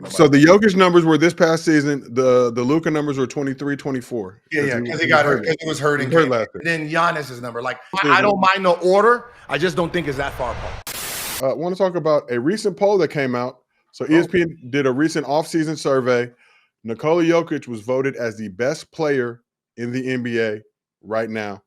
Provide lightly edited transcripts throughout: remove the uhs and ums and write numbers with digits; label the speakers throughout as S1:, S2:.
S1: So the Jokic numbers were this past season. The Luka numbers were 23, 24.
S2: Yeah, because he got hurt. Because he was hurt. And then Giannis's number. Like, I don't mind the order. I just don't think it's that far apart.
S1: I want to talk about a recent poll that came out. So ESPN did a recent offseason survey. Nikola Jokic was voted as the best player in the NBA right now.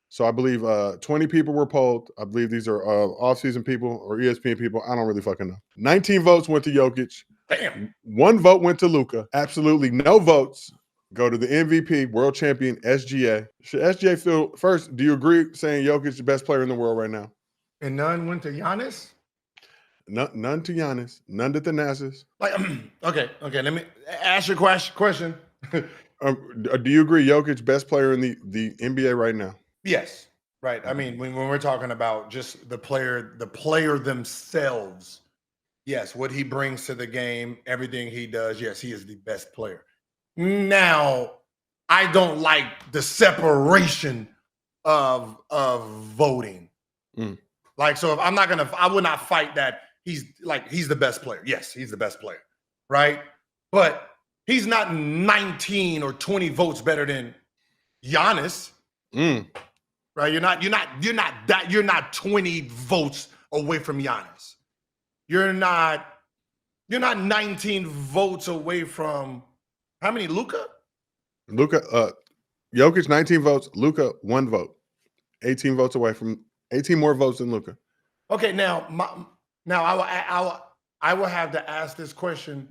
S1: So I believe 20 people were polled. I believe these are offseason people or ESPN people. I don't really fucking know. 19 votes went to Jokic.
S2: Damn.
S1: 1 vote went to Luka. Absolutely no votes go to the MVP, world champion, SGA. Should SGA feel first? Do you agree saying Jokic is the best player in the world right now?
S2: And none went to Giannis?
S1: None to Giannis. None to Thanasis.
S2: Like, okay. Let me ask you a question.
S1: Do you agree Jokic best player in the NBA right now?
S2: Yes. Right. I mean, when we're talking about just the player themselves, yes, what he brings to the game, everything he does, yes, he is the best player. Now, I don't like the separation of voting. Like, so if I would not fight that he's the best player. Yes, he's the best player, right? But he's not 19 or 20 votes better than Giannis. Right? You're not 20 votes away from Giannis. You're not 19 votes away from how many? Luka,
S1: Jokic 19 votes, Luka 1 vote. 18 votes away from 18 more votes than Luka.
S2: Okay, now I will have to ask this question.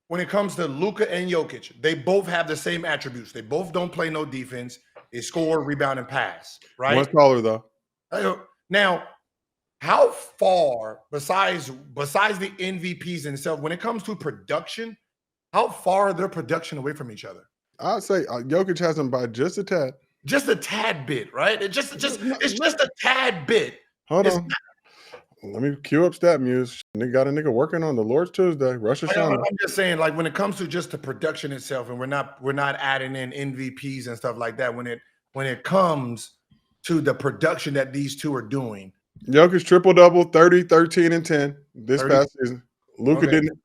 S2: When it comes to Luka and Jokic, they both have the same attributes. They both don't play no defense. They score, rebound, and pass. Right.
S1: One's taller though.
S2: Now, how far besides the MVPs themselves, when it comes to production, how far are their production away from each other?
S1: I'd say Jokic has them by just a tad.
S2: Just a tad bit, right? It's just a tad bit.
S1: Hold on. Let me cue up stat muse. Nigga got a nigga working on the Lord's Tuesday. Rosh Hashanah.
S2: I'm just saying, like, when it comes to just the production itself, and we're not adding in MVPs and stuff like that. When it comes to the production that these two are doing,
S1: Jokic triple-double, 30, 13, and 10 this past season. Luka didn't.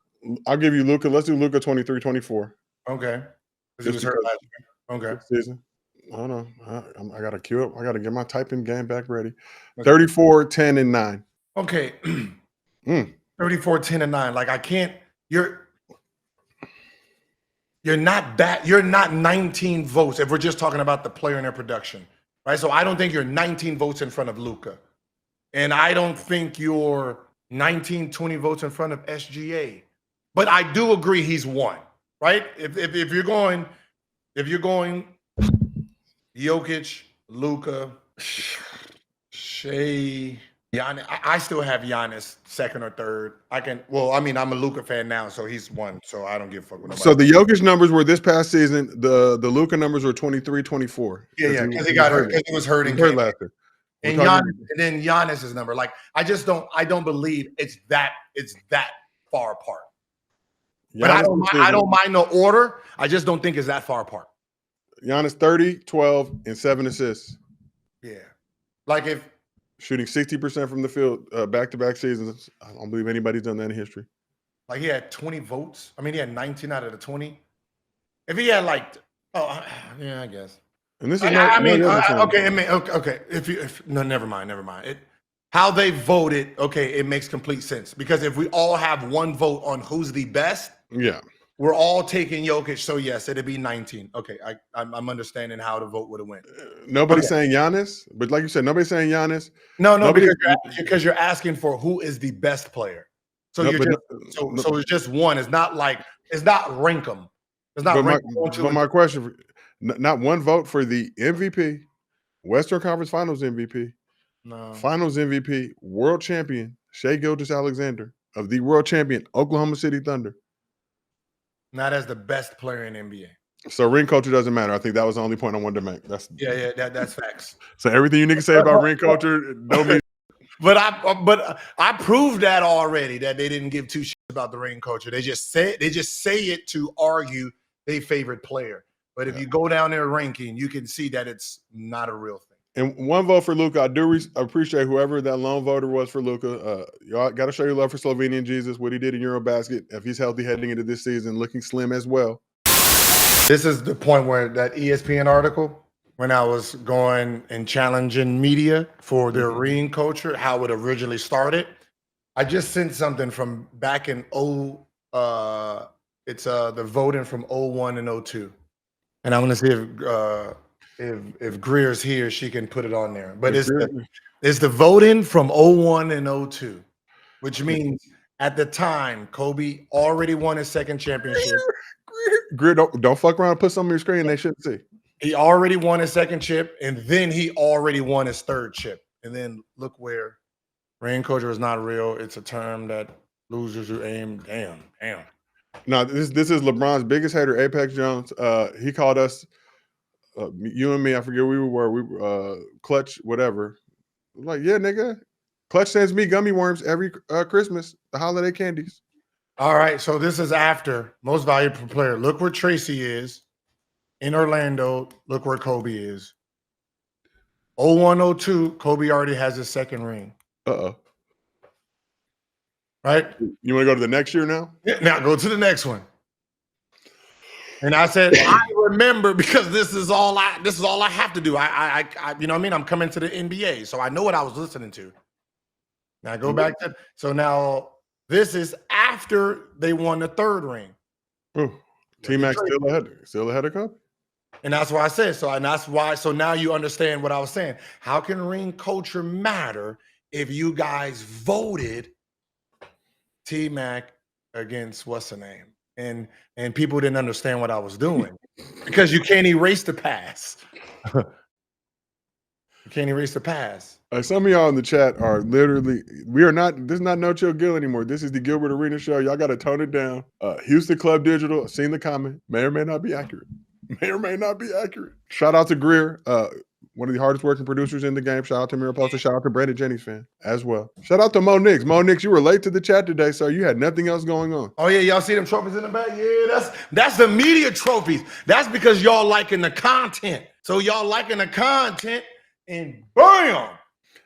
S1: I'll give you Luka. Let's do Luka 23, 24.
S2: Okay. Because he was hurt last year. Okay.
S1: Season. Hold on. I got to queue up. I got to get my typing game back ready. 34, 10, and 9.
S2: Okay. 34, 10, and 9. Like, I can't. You're not 19 votes if we're just talking about the player and their production. Right? So I don't think you're 19 votes in front of Luka. And I don't think you're 19, 20 votes in front of SGA. But I do agree he's one, right? If you're going Jokic, Luka, Shea, Giannis, I still have Giannis second or third. I'm a Luka fan now, so he's one, so I don't give a fuck with nobody.
S1: So the Jokic numbers were this past season. The Luka numbers were 23, 24.
S2: Yeah, because he got hurt. Because he was hurting.
S1: Hurt last year.
S2: And then Giannis's number. Like, I don't believe it's that far apart. But I don't mind the order. I just don't think it's that far apart.
S1: Giannis 30, 12, and 7 assists.
S2: Yeah. Like, if
S1: shooting 60% from the field back-to-back seasons. I don't believe anybody's done that in history.
S2: Like, he had 20 votes. I mean, he had 19 out of the 20. If he had I guess.
S1: And this is
S2: okay. Never mind. How they voted, okay, it makes complete sense. Because if we all have one vote on who's the best,
S1: yeah,
S2: we're all taking Jokic. So yes, it'd be 19. Okay, I'm understanding how the vote would have went.
S1: Nobody's saying Giannis, but like you said, nobody's saying Giannis.
S2: No, because you're asking for who is the best player. So so it's just one. It's not rank them. It's not rank them.
S1: But my question, not one vote for the MVP, Western Conference Finals MVP, Finals MVP, World Champion Shai Gilgeous-Alexander of the World Champion Oklahoma City Thunder.
S2: Not as the best player in NBA.
S1: So ring culture doesn't matter. I think that was the only point I wanted to make. That's
S2: facts.
S1: So everything you niggas say about ring culture, don't mean.
S2: But I proved that already, that they didn't give two shits about the ring culture. They just say it to argue their favorite player. But if you go down their ranking, you can see that it's not a real thing.
S1: And one vote for Luka. I do appreciate whoever that lone voter was for Luka. Y'all got to show your love for Slovenian Jesus, what he did in Eurobasket. If he's healthy heading into this season, looking slim as well.
S2: This is the point where that ESPN article, when I was going and challenging media for their ring culture, how it originally started. I just sent something from back in it's the voting from 01 and 02. And I want to see if Greer's here, she can put it on there. But it's the voting from 01 and 02, which means at the time Kobe already won his second championship.
S1: Greer, don't fuck around and put something on your screen they shouldn't see.
S2: He already won his second chip, and then he already won his third chip. And then look where ring culture is not real. It's a term that losers who aim. Damn.
S1: No, this is LeBron's biggest hater, Apex Jones. He called us, you and me, I forget where we were. We were Clutch, whatever. I'm like, yeah, nigga. Clutch sends me gummy worms every Christmas, the holiday candies.
S2: All right, so this is after most valuable player. Look where Tracy is in Orlando. Look where Kobe is. 01-02, Kobe already has his second ring. Right?
S1: You want to go to the next year now?
S2: Yeah, now go to the next one. And I said, I remember because this is all I have to do. I you know what I mean? I'm coming to the NBA, so I know what I was listening to. Now go back to now. This is after they won the third ring.
S1: T-Mac still ahead of Kobe.
S2: And that's why I said so. And that's why. So now you understand what I was saying. How can ring culture matter if you guys voted T-Mac against what's the name? And people didn't understand what I was doing because you can't erase the past. You can't erase the past.
S1: Some of y'all in the chat are literally, this is not No Chill Gil anymore. This is the Gilbert Arena Show. Y'all got to tone it down. Houston Club Digital, seen the comment. May or may not be accurate. Shout out to Greer, one of the hardest working producers in the game. Shout out to Mira Poster. Shout out to Brandon Jennings fan as well. Shout out to Mo Nix. Mo Nix, you were late to the chat today, so you had nothing else going on.
S2: Oh yeah, y'all see them trophies in the back? Yeah, that's the media trophies. That's because y'all liking the content. So y'all liking the content, and bam.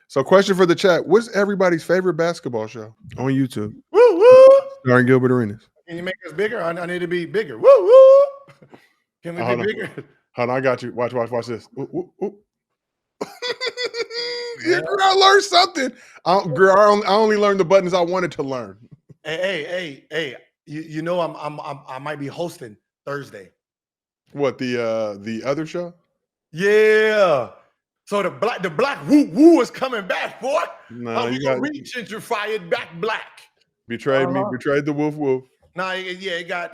S1: So question for the chat, what's everybody's favorite basketball show on YouTube?
S2: Woo woo.
S1: Starring Gilbert Arenas.
S2: Can you make us bigger? I need to be bigger. Woo woo. Can we be bigger?
S1: Hold on, I got you. Watch this. Ooh. Yeah, girl, I learned something. I only learned the buttons I wanted to learn.
S2: Hey. You know I might be hosting Thursday.
S1: What, the other show?
S2: Yeah. So the black woo is coming back, boy.
S1: No,
S2: you got re-gentrified back black.
S1: Betrayed me. Betrayed the woof.
S2: No, it got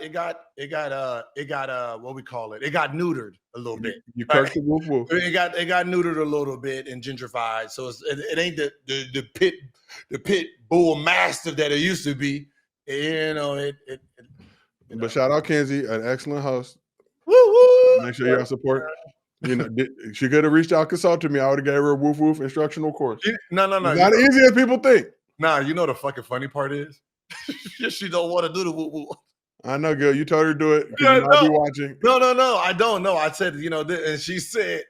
S2: what we call it. It got neutered a little bit.
S1: You cursed the woof.
S2: It got neutered a little bit and gentrified. So it ain't the pit bull mastiff that it used to be. You know
S1: But shout out Kenzie, an excellent host.
S2: Woo.
S1: Make sure y'all support. You know, she could have reached out, consulted me. I would have gave her a woof instructional course.
S2: No.
S1: It's not easy as people think.
S2: Nah, you know the fucking funny part is she don't want to do the woo.
S1: I know, Gil. You told her to do it. Yeah, you might be watching.
S2: No. I don't know. I said, and she said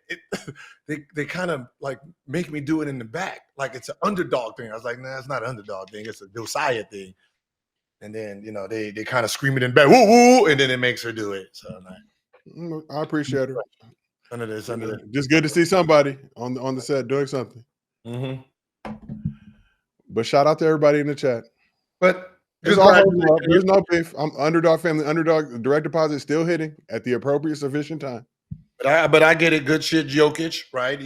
S2: they kind of like make me do it in the back, like it's an underdog thing. I was like, nah, it's not an underdog thing. It's a Josiah thing. And then they kind of scream it in back, woo, and then it makes her do it. So
S1: I appreciate her.
S2: Under this.
S1: Just good to see somebody on the set doing something.
S2: Mm-hmm.
S1: But shout out to everybody in the chat.
S2: But
S1: there's no beef. I'm Underdog family. Underdog direct deposit still hitting at the appropriate sufficient time.
S2: But I get it. Good shit, Jokic, right?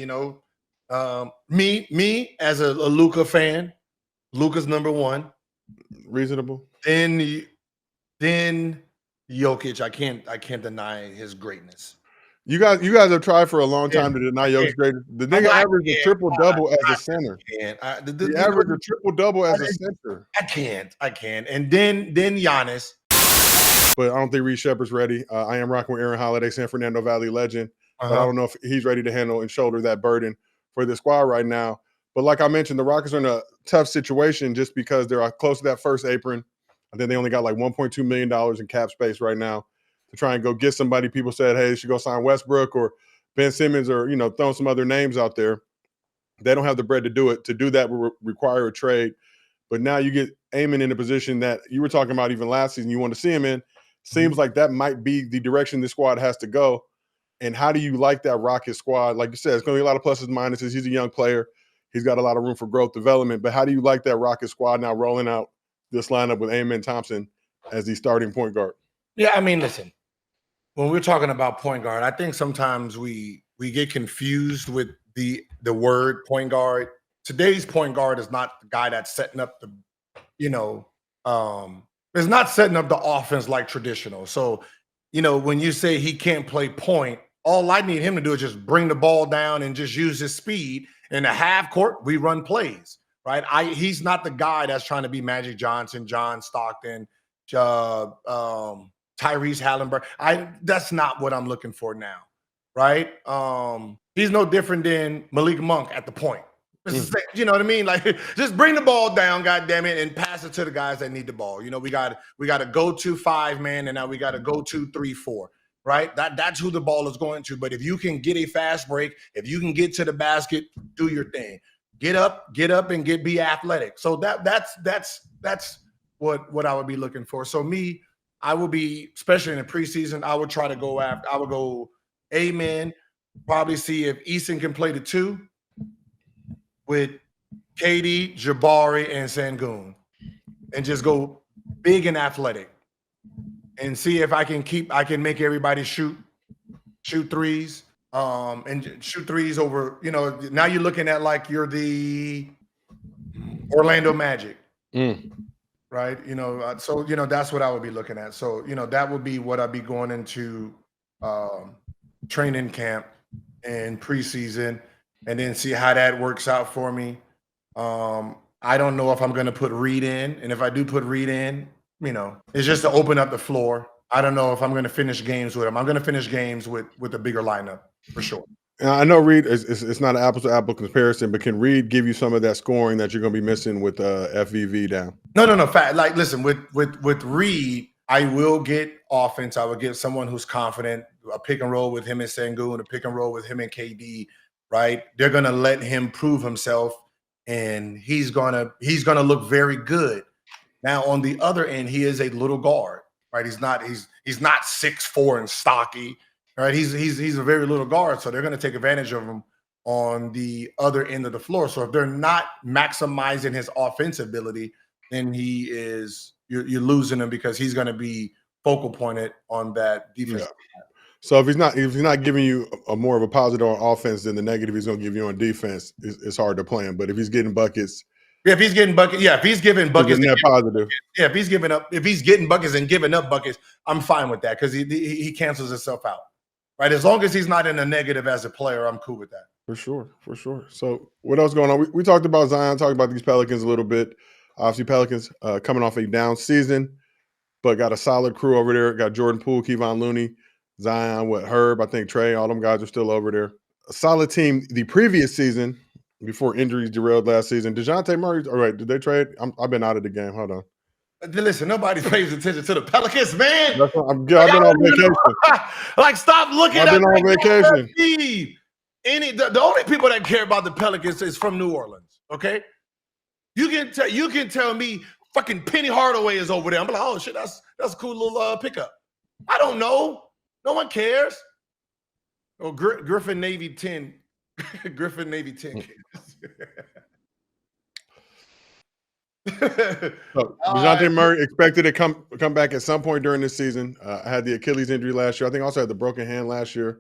S2: Me as a Luka fan, Luka's number one.
S1: Reasonable.
S2: Then Jokic. I can't deny his greatness.
S1: You guys have tried for a long time to deny Jokic's greatness. The nigga averaged a triple-double as a center. The average a triple-double as a center.
S2: I can't. And then Giannis.
S1: But I don't think Reed Shepard's ready. I am rocking with Aaron Holiday, San Fernando Valley legend. But I don't know if he's ready to handle and shoulder that burden for the squad right now. But like I mentioned, the Rockets are in a tough situation just because they're close to that first apron. I think they only got like $1.2 million in cap space right now to try and go get somebody. People said, hey, they should go sign Westbrook or Ben Simmons or, throwing some other names out there. They don't have the bread to do it. To do that will require a trade. But now you get Amen in a position that you were talking about even last season you want to see him in. Seems like that might be the direction the squad has to go. And how do you like that Rocket squad? Like you said, it's going to be a lot of pluses and minuses. He's a young player. He's got a lot of room for growth development. But how do you like that Rocket squad now rolling out this lineup with Amen Thompson as the starting point guard?
S2: Yeah, I mean, listen, when we're talking about point guard, I think sometimes we get confused with the word point guard. Today's point guard is not the guy that's setting up the, is not setting up the offense like traditional. So, when you say he can't play point, all I need him to do is just bring the ball down and just use his speed. In the half court, we run plays, right? He's not the guy that's trying to be Magic Johnson, John Stockton, Tyrese Halliburton. That's not what I'm looking for now, right? He's no different than Malik Monk at the point. You know what I mean? Like, just bring the ball down, goddammit, and pass it to the guys that need the ball. We got a go-to 5-man, and now we got a go-to 3-4, right? That's who the ball is going to. But if you can get a fast break, if you can get to the basket, do your thing. Get up, and be athletic. So that's what I would be looking for. So me, I will be, especially in the preseason, I would try to go after. I would go Amen. Probably see if Easton can play the 2 with KD, Jabari, and Sengun, and just go big and athletic, and see if I can make everybody shoot threes, and shoot threes over. Now you're looking at like you're the Orlando Magic, right? So that's what I would be looking at. So that would be what I'd be going into training camp and preseason. And then see how that works out for me. I don't know if I'm going to put Reed in. And if I do put Reed in, it's just to open up the floor. I don't know if I'm going to finish games with him. I'm going to finish games with a bigger lineup for sure.
S1: And I know Reed, it's not an apples-to-apple comparison, but can Reed give you some of that scoring that you're going to be missing with FVV down?
S2: No. Like, listen, with Reed, I will get offense. I will get someone who's confident, a pick and roll with him and Sengun, a pick and roll with him and KD. Right, they're gonna let him prove himself, and he's gonna look very good. Now, on the other end, he is a little guard, right? He's not 6'4" and stocky, right? He's a very little guard, so they're gonna take advantage of him on the other end of the floor. So if they're not maximizing his offensive ability, then you're losing him because he's gonna be focal pointed on that defense.
S1: Yeah. So if he's not giving you a more of a positive on offense than the negative he's going to give you on defense, it's hard to play him. But if he's getting buckets,
S2: if he's giving buckets,
S1: positive.
S2: Yeah, if he's getting buckets and giving up buckets, I'm fine with that because he cancels himself out, right? As long as he's not in a negative as a player, I'm cool with that.
S1: For sure. So what else going on? We talked about Zion, talked about these Pelicans a little bit. Obviously, Pelicans coming off a down season, but got a solid crew over there. Got Jordan Poole, Kevon Looney, Zion, Herb, I think Trey, all them guys are still over there. A solid team the previous season before injuries derailed last season. DeJounte Murray, all right, did they trade? I've been out of the game. Hold on.
S2: Listen, nobody pays attention to the Pelicans, man.
S1: I've been on vacation.
S2: Like, stop looking at
S1: I've been on vacation.
S2: The only people that care about the Pelicans is from New Orleans, okay? You can tell me fucking Penny Hardaway is over there. I'm like, oh, shit, that's a cool little pickup. I don't know. No one cares. Oh, Griffin Navy 10. Griffin Navy 10.
S1: So, DeJounte Murray expected to come back at some point during this season. I had the Achilles injury last year. I think also had the broken hand last year.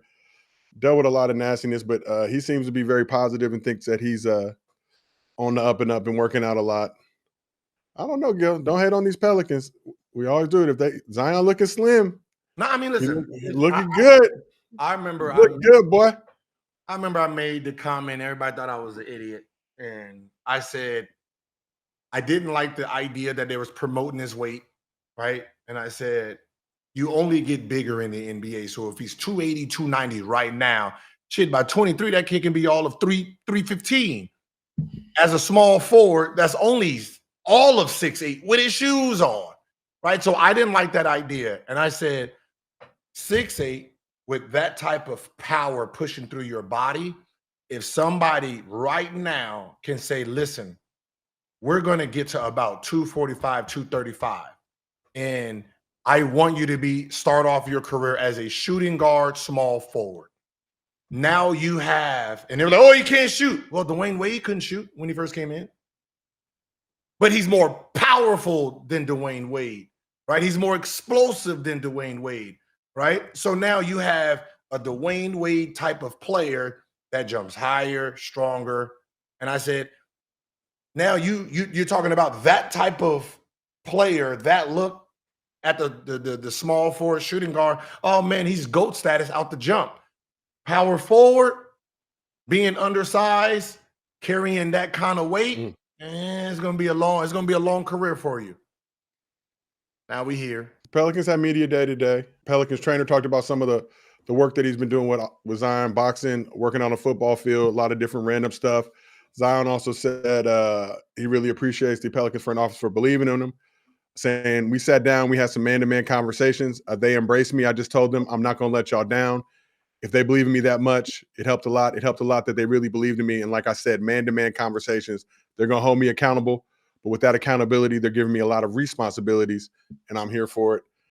S1: Dealt with a lot of nastiness, but he seems to be very positive and thinks that he's on the up and up and working out a lot. I don't know, Gil. Don't hate on these Pelicans. We always do it. Zion looking slim.
S2: No, I mean, listen,
S1: looking good.
S2: I remember,
S1: good, boy.
S2: I remember I made the comment. Everybody thought I was an idiot, and I said I didn't like the idea that they was promoting his weight, right? And I said you only get bigger in the NBA. So if he's 280, 290 right now, shit, by 23, that kid can be all of 315. As a small forward, that's only all of 6'8" with his shoes on, right? So I didn't like that idea, and I said 6'8" with that type of power pushing through your body, if somebody right now can say, listen, we're going to get to about 245, 235, and I want you to start off your career as a shooting guard, small forward. Now you have, and they're like, oh, you can't shoot. Well, Dwayne Wade couldn't shoot when he first came in, but he's more powerful than Dwayne Wade, right? He's more explosive than Dwayne Wade, right? So now you have a Dwayne Wade type of player that jumps higher, stronger. And I said, now you're talking about that type of player, that look at the small forward shooting guard. Oh man, he's GOAT status out the jump. Power forward, being undersized, carrying that kind of weight, it's gonna be a long career for you. Now we here.
S1: Pelicans had media day today. Pelicans trainer talked about some of the work that he's been doing with Zion, boxing, working on a football field, a lot of different random stuff. Zion also said he really appreciates the Pelicans front office for believing in him, saying we sat down, we had some man-to-man conversations. They embraced me. I just told them I'm not going to let y'all down. If they believe in me that much, it helped a lot. It helped a lot that they really believed in me. And like I said, man-to-man conversations, they're going to hold me accountable. But with that accountability, they're giving me a lot of responsibilities, and I'm here for it.